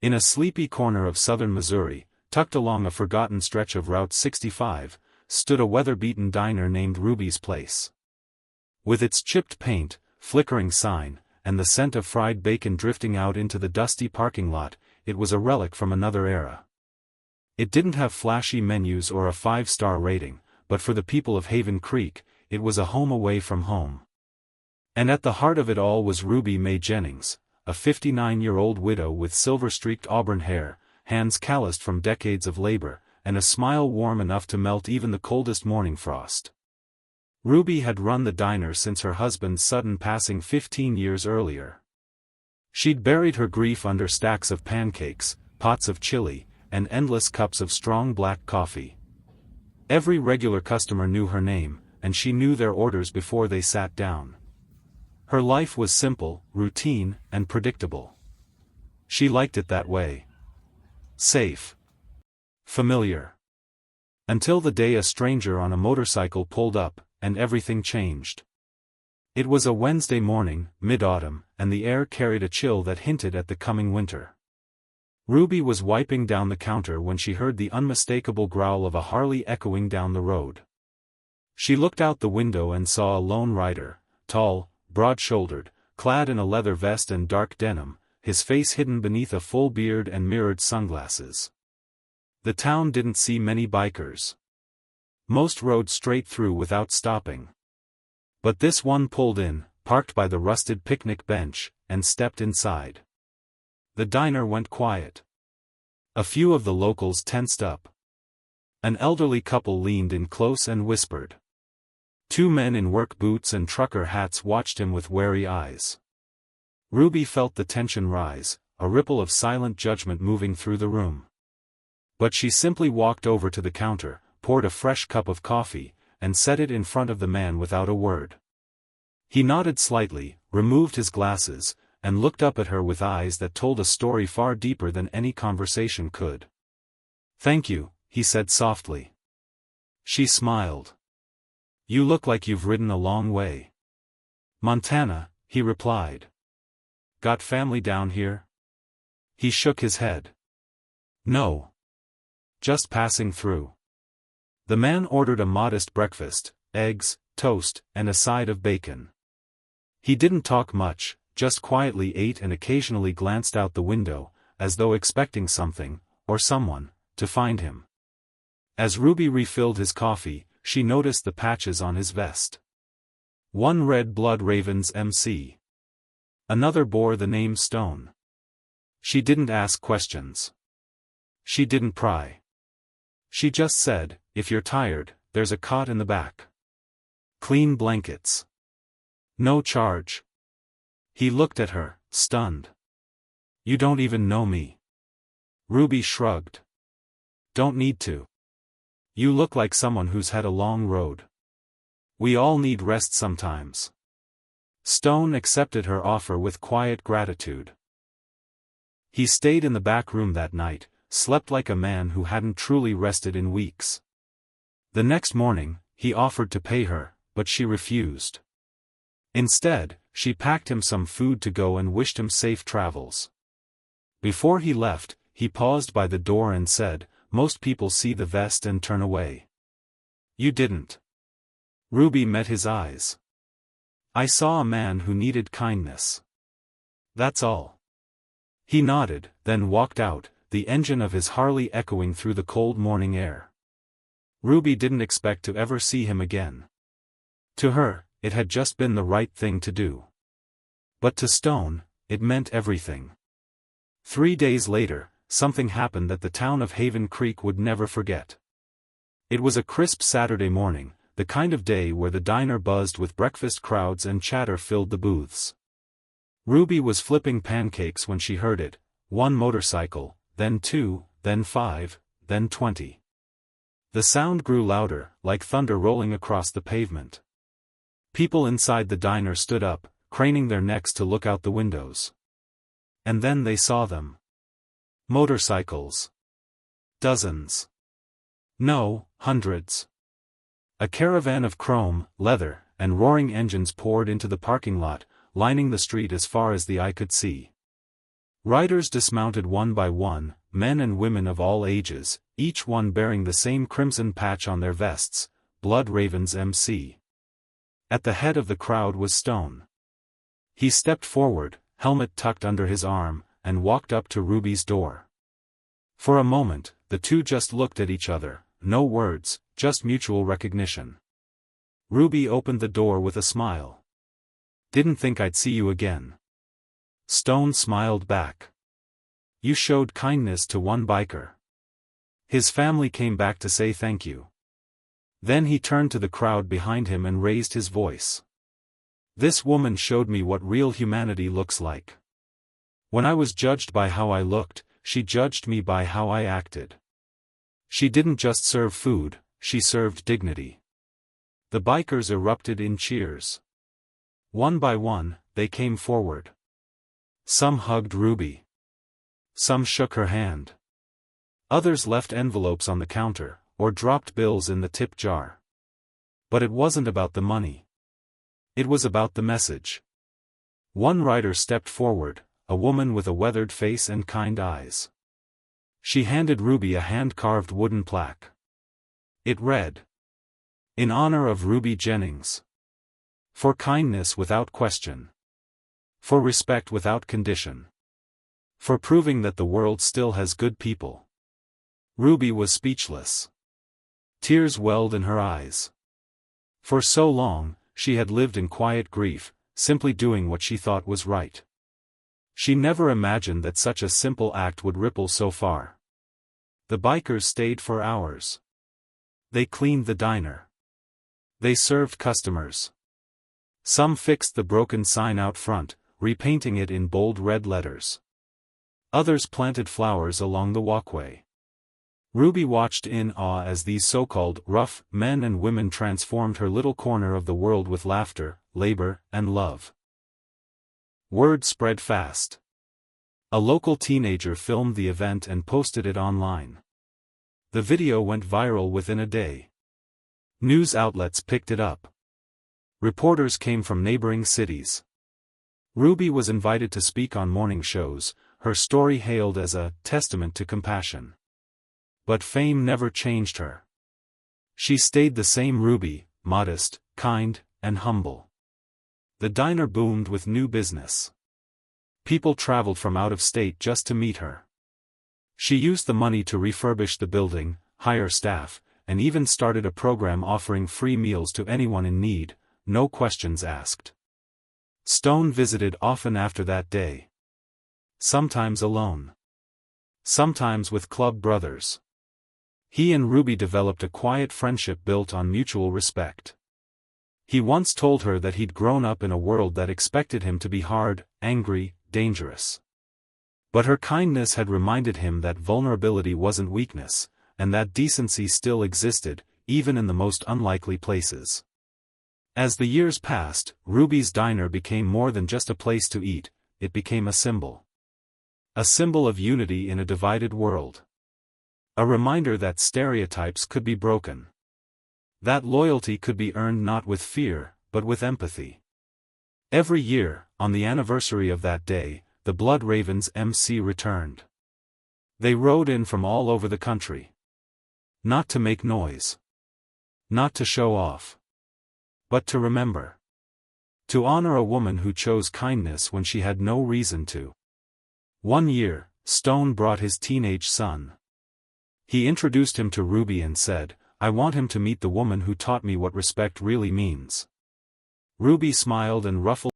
In a sleepy corner of southern Missouri, tucked along a forgotten stretch of Route 65, stood a weather-beaten diner named Ruby's Place. With its chipped paint, flickering sign, and the scent of fried bacon drifting out into the dusty parking lot, it was a relic from another era. It didn't have flashy menus or a 5-star rating, but for the people of Haven Creek, it was a home away from home. And at the heart of it all was Ruby Mae Jennings, a 59-year-old widow with silver-streaked auburn hair, hands calloused from decades of labor, and a smile warm enough to melt even the coldest morning frost. Ruby had run the diner since her husband's sudden passing 15 years earlier. She'd buried her grief under stacks of pancakes, pots of chili, and endless cups of strong black coffee. Every regular customer knew her name, and she knew their orders before they sat down. Her life was simple, routine, and predictable. She liked it that way. Safe. Familiar. Until the day a stranger on a motorcycle pulled up, and everything changed. It was a Wednesday morning, mid-autumn, and the air carried a chill that hinted at the coming winter. Ruby was wiping down the counter when she heard the unmistakable growl of a Harley echoing down the road. She looked out the window and saw a lone rider, tall, broad-shouldered, clad in a leather vest and dark denim, his face hidden beneath a full beard and mirrored sunglasses. The town didn't see many bikers. Most rode straight through without stopping. But this one pulled in, parked by the rusted picnic bench, and stepped inside. The diner went quiet. A few of the locals tensed up. An elderly couple leaned in close and whispered. Two men in work boots and trucker hats watched him with wary eyes. Ruby felt the tension rise, a ripple of silent judgment moving through the room. But she simply walked over to the counter, poured a fresh cup of coffee, and set it in front of the man without a word. He nodded slightly, removed his glasses, and looked up at her with eyes that told a story far deeper than any conversation could. "Thank you," he said softly. She smiled. "You look like you've ridden a long way." "Montana," he replied. "Got family down here?" He shook his head. "No. Just passing through." The man ordered a modest breakfast, eggs, toast, and a side of bacon. He didn't talk much, just quietly ate and occasionally glanced out the window, as though expecting something, or someone, to find him. As Ruby refilled his coffee, she noticed the patches on his vest. One read Blood Ravens MC. Another bore the name Stone. She didn't ask questions. She didn't pry. She just said, "If you're tired, there's a cot in the back. Clean blankets. No charge." He looked at her, stunned. "You don't even know me." Ruby shrugged. "Don't need to. You look like someone who's had a long road. We all need rest sometimes." Stone accepted her offer with quiet gratitude. He stayed in the back room that night, slept like a man who hadn't truly rested in weeks. The next morning, he offered to pay her, but she refused. Instead, she packed him some food to go and wished him safe travels. Before he left, he paused by the door and said, "Most people see the vest and turn away. You didn't." Ruby met his eyes. "I saw a man who needed kindness. That's all." He nodded, then walked out, the engine of his Harley echoing through the cold morning air. Ruby didn't expect to ever see him again. To her, it had just been the right thing to do. But to Stone, it meant everything. 3 days later, something happened that the town of Haven Creek would never forget. It was a crisp Saturday morning, the kind of day where the diner buzzed with breakfast crowds and chatter filled the booths. Ruby was flipping pancakes when she heard it, one motorcycle, then 2, then 5, then 20. The sound grew louder, like thunder rolling across the pavement. People inside the diner stood up, craning their necks to look out the windows. And then they saw them. Motorcycles. Dozens. No, hundreds. A caravan of chrome, leather, and roaring engines poured into the parking lot, lining the street as far as the eye could see. Riders dismounted one by one, men and women of all ages, each one bearing the same crimson patch on their vests, Blood Ravens MC. At the head of the crowd was Stone. He stepped forward, helmet tucked under his arm, and walked up to Ruby's door. For a moment, the two just looked at each other, no words, just mutual recognition. Ruby opened the door with a smile. "Didn't think I'd see you again." Stone smiled back. "You showed kindness to one biker. His family came back to say thank you." Then he turned to the crowd behind him and raised his voice. "This woman showed me what real humanity looks like. When I was judged by how I looked, she judged me by how I acted. She didn't just serve food, she served dignity." The bikers erupted in cheers. One by one, they came forward. Some hugged Ruby. Some shook her hand. Others left envelopes on the counter, or dropped bills in the tip jar. But it wasn't about the money. It was about the message. One rider stepped forward, a woman with a weathered face and kind eyes. She handed Ruby a hand-carved wooden plaque. It read, "In honor of Ruby Jennings. For kindness without question. For respect without condition. For proving that the world still has good people." Ruby was speechless. Tears welled in her eyes. For so long, she had lived in quiet grief, simply doing what she thought was right. She never imagined that such a simple act would ripple so far. The bikers stayed for hours. They cleaned the diner. They served customers. Some fixed the broken sign out front, repainting it in bold red letters. Others planted flowers along the walkway. Ruby watched in awe as these so-called rough men and women transformed her little corner of the world with laughter, labor, and love. Word spread fast. A local teenager filmed the event and posted it online. The video went viral within a day. News outlets picked it up. Reporters came from neighboring cities. Ruby was invited to speak on morning shows, her story hailed as a testament to compassion. But fame never changed her. She stayed the same Ruby, modest, kind, and humble. The diner boomed with new business. People traveled from out of state just to meet her. She used the money to refurbish the building, hire staff, and even started a program offering free meals to anyone in need, no questions asked. Stone visited often after that day. Sometimes alone. Sometimes with club brothers. He and Ruby developed a quiet friendship built on mutual respect. He once told her that he'd grown up in a world that expected him to be hard, angry, dangerous. But her kindness had reminded him that vulnerability wasn't weakness, and that decency still existed, even in the most unlikely places. As the years passed, Ruby's diner became more than just a place to eat, it became a symbol. A symbol of unity in a divided world. A reminder that stereotypes could be broken. That loyalty could be earned not with fear, but with empathy. Every year, on the anniversary of that day, the Blood Ravens MC returned. They rode in from all over the country. Not to make noise. Not to show off. But to remember. To honor a woman who chose kindness when she had no reason to. One year, Stone brought his teenage son. He introduced him to Ruby and said, "I want him to meet the woman who taught me what respect really means." Ruby smiled and ruffled